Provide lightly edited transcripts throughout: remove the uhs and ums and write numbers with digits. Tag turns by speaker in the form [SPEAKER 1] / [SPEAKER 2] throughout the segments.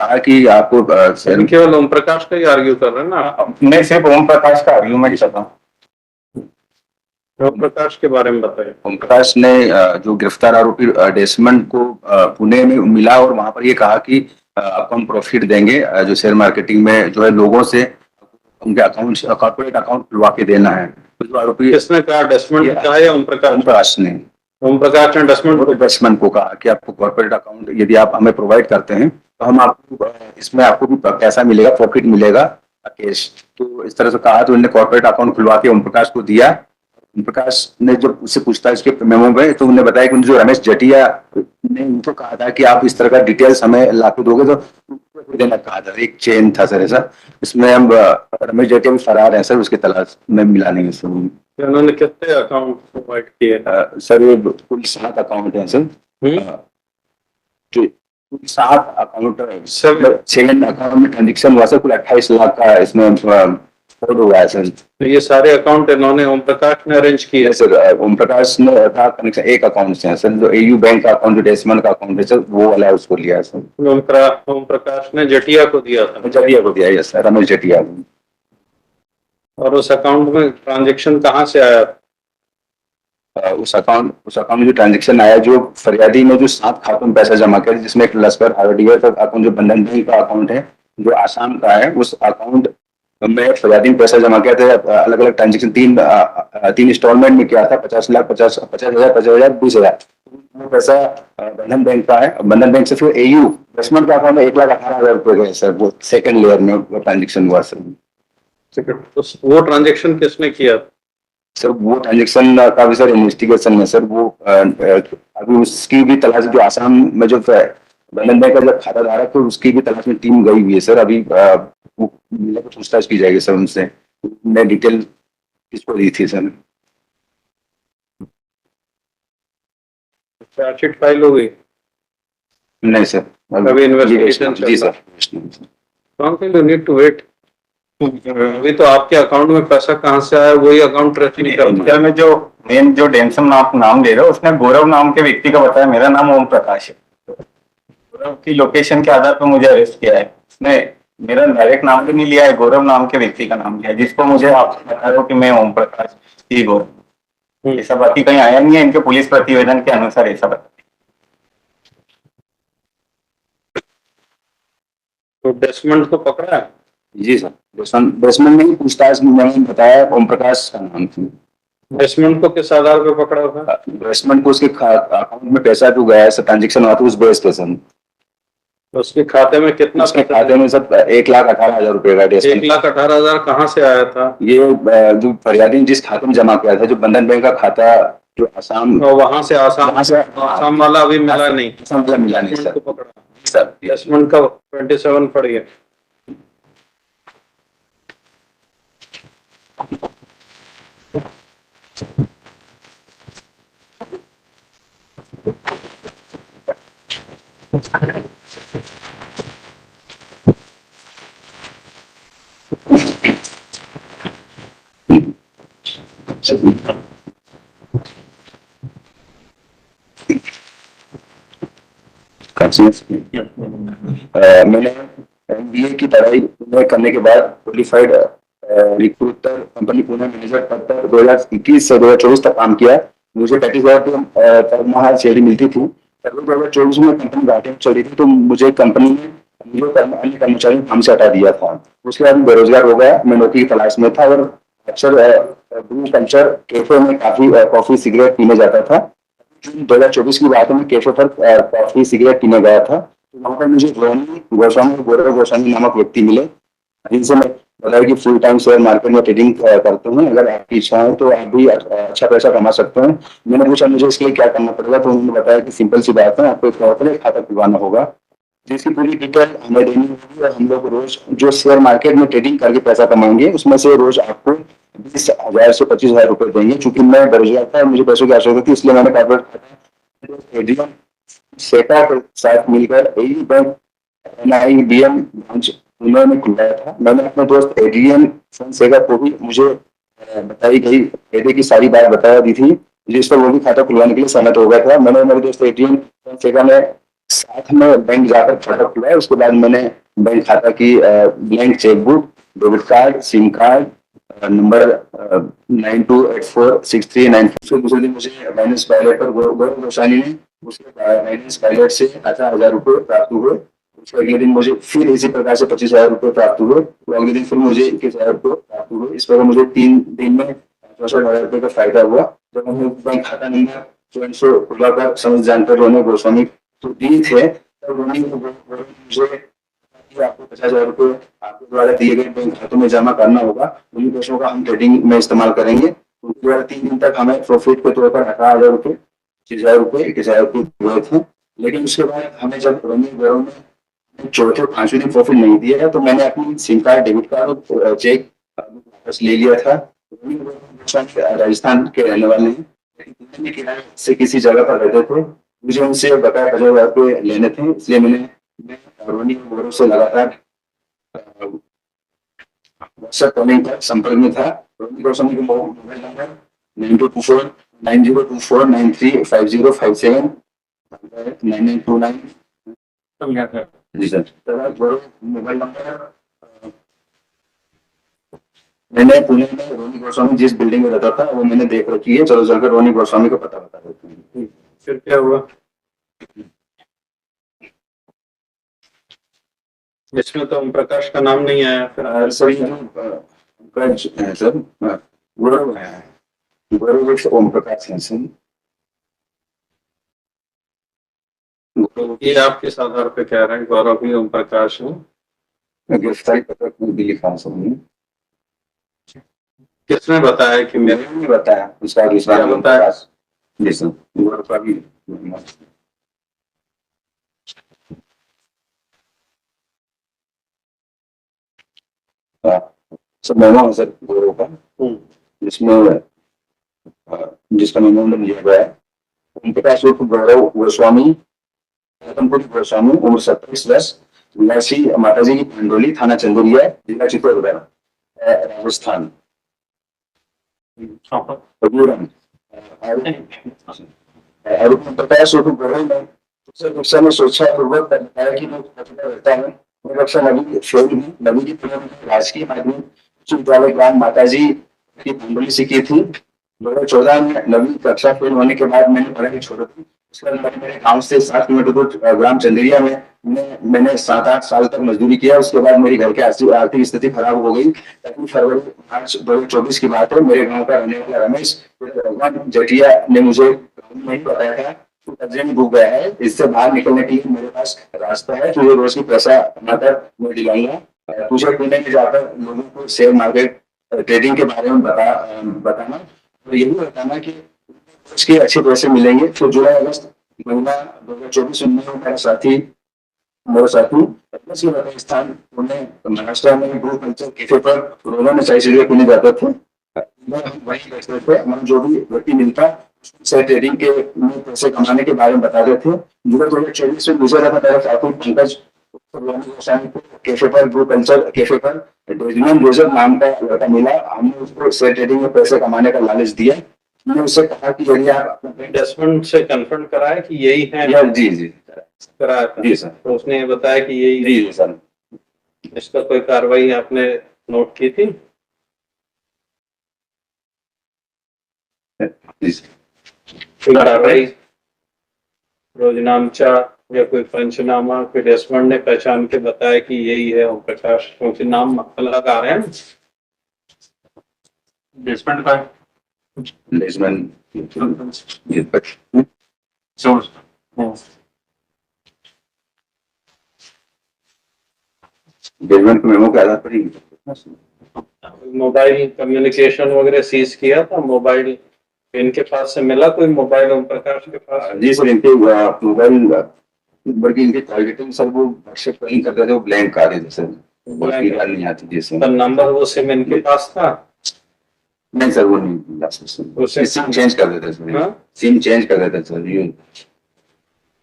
[SPEAKER 1] कहा कि आपको
[SPEAKER 2] केवल ओम प्रकाश का ही आर्ग्यू कर रहे हैं ना?
[SPEAKER 1] मैं सिर्फ ओम प्रकाश का आर्ग्यूमेंट कर रहा हूँ।
[SPEAKER 2] ओम प्रकाश के बारे में बताइए।
[SPEAKER 1] ओम प्रकाश ने जो गिरफ्तार आरोपी डेसमंड को पुणे में मिला और वहां पर ये कहा कि आपको हम प्रॉफिट देंगे, जो शेयर मार्केटिंग में जो है लोगों से उनके अकाउंट कॉर्पोरेट अकाउंट खुलवा के देना है। तो जो आरोपी
[SPEAKER 2] किसने कहा? डेसमंड ने कहा या ओम प्रकाश?
[SPEAKER 1] ओम प्रकाश ने।
[SPEAKER 2] ओम प्रकाश ने
[SPEAKER 1] डेसमंड को कहा कि आपको कॉर्पोरेट अकाउंट यदि आप हमें प्रोवाइड करते हैं तो हम आपको इसमें आपको भी पैसा मिलेगा, प्रॉफिट मिलेगा, कैश। तो इस तरह से कहा तो उन्होंने कॉर्पोरेट अकाउंट खुलवा के ओम प्रकाश को दिया। ओम प्रकाश ने जब उससे पूछताछ के मेमो में तो उन्होंने बताया कि जो रमेश जटिया ने उनको कहा था कि आप इस तरह का डिटेल्स हमें ला के दोगे तो देना कहा था। एक चेन था सर ऐसा, इसमें हम रमेश जटिया भी फरार है सर, उसकी तलाश में मिला नहीं सर।
[SPEAKER 2] उन्होंने कितने अकाउंट प्रोवाइड किए?
[SPEAKER 1] सर ये कुल 7 अकाउंट है सर। जो 7 अकाउंट, 7 अकाउंट में ट्रांजेक्शन हुआ सर, कुल 28 लाख का इसमें फ्रॉड हुआ है सर।
[SPEAKER 2] तो ये सारे अकाउंट इन्होंने ओम प्रकाश ने अरेंज किए?
[SPEAKER 1] सर ओम प्रकाश ने था कनेक्शन एक अकाउंट से है सर, जो एयू बैंक का अकाउंट, जो डेसमंड का अकाउंट है सर, वो वाला उसको लिया है सर।
[SPEAKER 2] ओम प्रकाश ने जटिया को दिया था?
[SPEAKER 1] जटिया को दिया है सर, रमेश जटिया को।
[SPEAKER 2] और उस अकाउंट में ट्रांजेक्शन कहाँ से आया?
[SPEAKER 1] उस अकाउंट में जो ट्रांजेक्शन आया, जो फरियादी ने जो 7 खातों में पैसा जमा किया, जिसमें एक लश्कर आरडीआई का अकाउंट, जो बंधन बैंक का अकाउंट है, जो आसाम का है, उस अकाउंट में फरियादी ने पैसा जमा किया था। अलग अलग ट्रांजेक्शन 3 इंस्टॉलमेंट में किया था, 50 लाख, 50,000, 50,000, 20,000। वो पैसा बंधन बैंक का है। बंधन बैंक से फिर एयू डेसमंड का अकाउंट में 1,18,000 रुपए गए सर, वो सेकंड लेयर में वो ट्रांजेक्शन हुआ सर।
[SPEAKER 2] तो वो ट्रांजेक्शन किसने किया?
[SPEAKER 1] सर वो ट्रांजेक्शन का भी सर इन्वेस्टिगेशन में सर, वो अभी उसकी भी तलाश, जो आसाम में जो बंधन बैंक का जो खाता धारक है उसकी भी तलाश में टीम गई हुई है सर। अभी वो पूछताछ की जाएगी सर उनसे, मैं डिटेल किसको दी थी सर।
[SPEAKER 2] चार्जशीट फाइल हो गई?
[SPEAKER 1] नहीं सर,
[SPEAKER 2] अभी इन्वेस्टिगेशन
[SPEAKER 1] जी sir.
[SPEAKER 2] You need to wait. अभी तो आपके अकाउंट में पैसा कहाँ से आया वही अकाउंट ट्रेस नहीं करता।
[SPEAKER 3] में जो मेन जो डेंसम आप नाम ले रहे हो, उसने गौरव नाम के व्यक्ति का बताया मेरा नाम ओम प्रकाश है। गौरव की लोकेशन के आधार पर मुझे अरेस्ट किया है। उसने मेरा डायरेक्ट नाम भी नहीं लिया है, गौरव नाम के व्यक्ति का नाम लिया है, जिसको मुझे आप बता रहे हो कि मैं ओम प्रकाश ही गौरव। ऐसा बाकी कहीं आया नहीं है, इनके पुलिस प्रतिवेदन के अनुसार ऐसा बता।
[SPEAKER 2] तो डेसमंड को पकड़ा है?
[SPEAKER 1] जी सर, डेसमंड ने पूछताछ में बताया ओम प्रकाश का नाम था।
[SPEAKER 2] डेसमंड को किस आधार पे पकड़ा था?
[SPEAKER 1] डेसमंड को उसके अकाउंट में पैसा जो गया है सर, ट्रांजेक्शन हुआ था उस बेस पे सर।
[SPEAKER 2] उसके खाते में कितना?
[SPEAKER 1] उसके खाते में सर 1,18,000 रुपए का।
[SPEAKER 2] 1,18,000 कहाँ से आया था?
[SPEAKER 1] ये जो फरियादी ने जिस खाते में जमा किया था, जो बंधन बैंक का खाता, जो आसाम,
[SPEAKER 2] वहां से आसाम वाला अभी मिला नहीं?
[SPEAKER 1] आसाम वाला मिला नहीं सर।
[SPEAKER 2] पकड़ा
[SPEAKER 1] सर
[SPEAKER 2] डेसमंड का 27 पड़ गया।
[SPEAKER 1] मैंने MBA की पढ़ाई करने के बाद qualified recruiter company Pune manager पद पर 2021 से 2024 तक काम किया। मुझे 35,000 पर माह सैलरी मिलती थी। 2024 में कंपनी घाटे में चल रही थी, तो मुझे कंपनी ने अन्य कर्मचारियों काम से हटा दिया था। उसके बाद बेरोजगार हो गया। मैं नौकरी की तलाश में था और अक्सर ब्रू कल्चर कैफे में काफी कॉफी सिगरेट पीने जाता था। 2024 की बात में कैफे पर कॉफी सिगरेट पीने गया था, तो वहां पर मुझे रोनी गोस्वामी और गौरव गोस्वामी नामक व्यक्ति मिले, जिनसे मैं बताया कि फुल टाइम शेयर मार्केट में ट्रेडिंग करते हैं, अगर आपकी इच्छा है तो आप भी अच्छा पैसा कमा सकते हैं। मैंने पूछा मुझे इसके लिए क्या करना पड़ेगा, तो उन्होंने बताया कि सिंपल सी बात है, आपको एक कॉर्पोरेट खाता खुलवाना होगा, जिसकी पूरी डिटेल हमें देनी होगी और हम लोग रोज जो शेयर मार्केट में ट्रेडिंग करके पैसा कमाएंगे, उसमें से रोज आपको 20,000 से 25,000 रुपए देंगे। चूंकि मैं बेरोजगार था और मुझे पैसों की आवश्यकता थी, इसलिए मैंने कॉर्पोरेट सेटा के साथ मिलकर एयू बैंक NIBM ब्रांच उन्होंने खुलवाया था। मैंने अपने दोस्त एड्रियन फोनसेका को भी मुझे बताई गई फायदे की सारी बात बता दी थी, जिस पर वो भी खाता खुलवाने के लिए सहमत हो गया था। मैंने मेरे दोस्त एड्रियन फोनसेका ने साथ में बैंक जाकर खाता खुलाया, उसके बाद मैंने बैंक खाता की blank chequebook, debit card, SIM card, number 92846394 से दूसरे दिन मुझे माइनस पायलट पर गौरव गोस्वामी ने उसके माइनस पायलट से 18,000 रुपये प्राप्त हुए। उसके अगले दिन मुझे फिर इसी प्रकार से 25,000 रुपये प्राप्त हुए। तो अगले दिन फिर मुझे 21,000 रुपये प्राप्त हुए। इस प्रकार मुझे 3 दिन में 64,000 रुपये का फायदा हुआ। जब हमने बैंक खाता नंबर जो खुलाकर समझ जानकर रोने गोस्वामी तो दिए थे, तब रोनी मुझे कि आपको 50,000 रुपये आपके द्वारा दिए गए बैंक खातों में जमा करना होगा। उन्हीं पैसों का हम ट्रेडिंग में इस्तेमाल करेंगे। उनके द्वारा 3 दिन तक हमें प्रॉफिट के तौर पर 18,000 रुपये, 20,000 रुपये, 21,000 रुपये हुए थे। लेकिन उसके बाद हमें जब रोनी में चौथे 5वें दिन प्रॉफिट नहीं दिया तो मैंने अपनी सिम कार्ड, डेबिट कार्ड और चेक वापस ले लिया था। राजस्थान के रहने वाले हैं, लेकिन किराए से किसी जगह पर रहते थे। मुझे उनसे बकाया 50,000 रुपये लेने थे, इसलिए मैं रोनी गौरव से लगातार व्हाट्सएप कॉलिंग पर संपर्क में था। रोनी गोस्वामी का मोबाइल नंबर 92249024935057 9929। जी सर, गौरव मोबाइल नंबर मैंने पुणे में रोनी गोस्वामी जिस बिल्डिंग में रहता था वो मैंने देख रखी है। चलो जाकर रोनी गोस्वामी का पता बता देते हैं।
[SPEAKER 2] फिर क्या हुआ? इसमें तो ओम प्रकाश का नाम नहीं आया। फिर
[SPEAKER 1] सर सर गौरव है, गौरव ओम प्रकाश हैं सर।
[SPEAKER 2] ये आप किस आधार पे कह रहे हैं गौरव ही ओम प्रकाश है?
[SPEAKER 1] गिरफ्तारी पत्रक में भी लिखा सर ने।
[SPEAKER 2] किसने बताया कि मेरे?
[SPEAKER 1] मैंने नहीं बताया, उसका
[SPEAKER 2] क्या बताया?
[SPEAKER 1] जी सर, गौरव का भी सर मेमो है सर गौरव का, जिसमें जिसका मेमोरेंडम लिया गया है। ओम प्रकाश उर्फ गौरव गोस्वामी, रतनपुर गोस्वामी, उम्र 27 वर्ष, निवासी माताजी की पंडोली, थाना चंदोलिया, जिला चित्तौड़गढ़, राजस्थान। आरोप प्रकाश उर्फ गौरव ने कक्षा में स्वेच्छापूर्वक बताया कि मैं रहता है। मैं कक्षा नवी की राजकीय माध्यमिक उच्च विद्यालय ग्राम माताजी की पंडोली से की थी। 2014 में नवी कक्षा फेल होने के बाद मैंने पढ़ाई छोड़ी थी। उसके बाद मेरे गांव से 7 किलोमीटर दूर ग्राम चंदेरिया में मैंने 7-8 साल तक मजदूरी किया। उसके बाद मेरी घर की आर्थिक स्थिति खराब हो गई। 3 फरवरी मार्च 2024 की बात है। मेरे गांव का रहने वाला रमेश भगवान जटिया ने मुझे नहीं बताया था तो कर्जे में डूब गया है। इससे बाहर निकलने के लिए मेरे पास रास्ता है। तुझे रोज की पैसा कमाकर मैं दिलाऊंगा। तुझे पुणे में जाकर लोगों को शेयर मार्केट ट्रेडिंग के बारे में बताना, तो यही बताना कि उसके अच्छे पैसे मिलेंगे। तो जुलाई अगस्त महीना 2024 में मेरे साथी राजस्थान पुणे महाराष्ट्र में ब्रू कल्चर कैफे पर कोरोना में चाय सिगरेट पीने जाते थे। वही बैठते थे, हम जो भी व्यक्ति मिलता शेयर ट्रेडिंग के में पैसे कमाने के बारे में बताते थे। जुलाई 2024 में गुजर रहा था मेरा साथी पंकज कैफे पर, ब्रू कल्चर कैफे पर डेजमन रोजर नाम का लड़का मिला। हमने उसको शेयर ट्रेडिंग में पैसे कमाने का लालच दिया। मैंने उससे कहा कि यदि आप
[SPEAKER 2] डेस्मंड से कंफर्म कराया कि यही है?
[SPEAKER 1] जी जी
[SPEAKER 2] कराया था?
[SPEAKER 1] जी सर।
[SPEAKER 2] तो उसने बताया कि यही?
[SPEAKER 1] जी सर।
[SPEAKER 2] इसका कोई कार्रवाई आपने नोट की थी?
[SPEAKER 1] जी सर।
[SPEAKER 2] कोई कार्रवाई, रोजनामचा या कोई पंचनामा, कोई डेस्मंड ने पहचान के बताया कि यही है ओम प्रकाश? क्योंकि नाम अलग आ रहे हैं। डेस्मंड का
[SPEAKER 1] डेजमन डेजमन को मेमो के आधार पर ही
[SPEAKER 2] मोबाइल कम्युनिकेशन वगैरह सीज किया था। मोबाइल इनके पास से मिला कोई मोबाइल ओम प्रकाश के पास?
[SPEAKER 1] जी सर, इनके मोबाइल बल्कि इनकी टारगेटिंग सर वो एक्सेप्ट नहीं करते थे, वो ब्लैंक आ रहे थे सर, नहीं आती थी सर।
[SPEAKER 2] नंबर वो सिम इनके पास था?
[SPEAKER 1] नहीं सर, वो नहीं, सिम चेंज कर देते सर, सिम चेंज कर देते सर। ये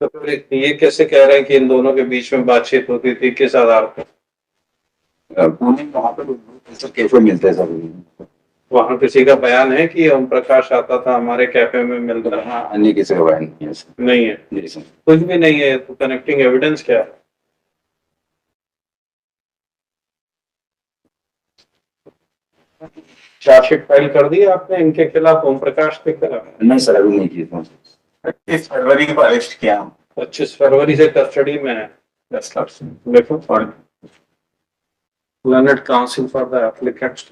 [SPEAKER 2] तो फिर ये कैसे कह रहे हैं कि इन दोनों के बीच में बातचीत होती थी? किस आधार पर?
[SPEAKER 1] पुणे में वहाँ पर कैफे मिलते हैं सर।
[SPEAKER 2] वहाँ किसी का बयान है कि ओम प्रकाश आता था हमारे कैफे में मिलता था?
[SPEAKER 1] हाँ, अन्य किसी का बयान नहीं है सर।
[SPEAKER 2] नहीं है,
[SPEAKER 1] जी सर।
[SPEAKER 2] कुछ भी नहीं है, तो कनेक्टिंग एविडेंस क्या है? चार्जशीट फाइल कर दी आपने इनके खिलाफ, ओम प्रकाश के खिलाफ?
[SPEAKER 1] नहीं सर, अभी नहीं की सर।
[SPEAKER 3] 25 फरवरी को अरेस्ट किया हम।
[SPEAKER 2] 25 फरवरी से कस्टडी में है।
[SPEAKER 3] 10 लाख से।
[SPEAKER 2] देखो,
[SPEAKER 3] और
[SPEAKER 2] learned counsel for the applicants